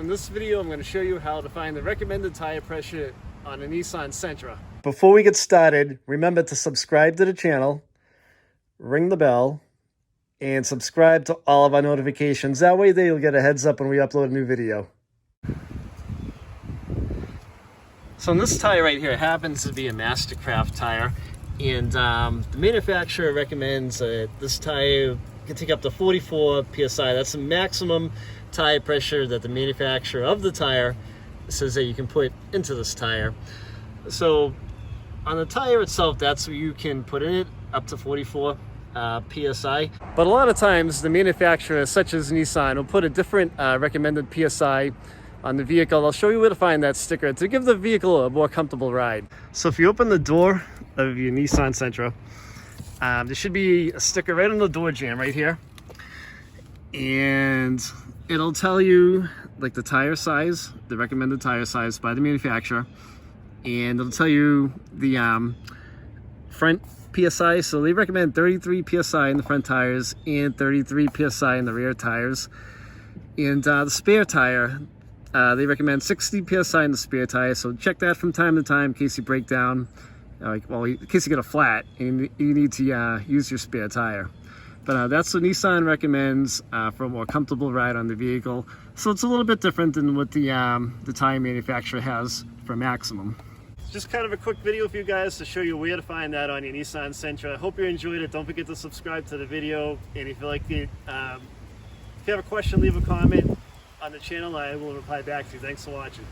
In this video, I'm going to show you how to find the recommended tire pressure on a Nissan Sentra. Before we get started, remember to subscribe to the channel, ring the bell, and subscribe to all of our notifications. That way you'll get a heads up when we upload a new video. So this tire right here happens to be a Mastercraft tire, and the manufacturer recommends this tire can take up to 44 psi. That's the maximum tire pressure that the manufacturer of the tire says that you can put into this tire. So on the tire itself, that's what you can put in it, up to 44 psi. But a lot of times the manufacturer, such as Nissan, will put a different recommended psi on the vehicle. I'll show you where to find that sticker to give the vehicle a more comfortable ride. So if you open the door of your Nissan Sentra, there should be a sticker right on the door jamb right here, and it'll tell you like the tire size, the recommended tire size by the manufacturer, and it'll tell you the front psi. So they recommend 33 psi in the front tires and 33 psi in the rear tires. And the spare tire, they recommend 60 psi in the spare tire, so check that from time to time in case you break down, in case you get a flat and you need to use your spare tire. But that's what Nissan recommends for a more comfortable ride on the vehicle. So it's a little bit different than what the tire manufacturer has for maximum. Just kind of a quick video for you guys to show you where to find that on your Nissan Sentra. I hope you enjoyed it. Don't forget to subscribe to the video, and if you like it, if you have a question, leave a comment on the channel. I will reply back to you. Thanks for watching.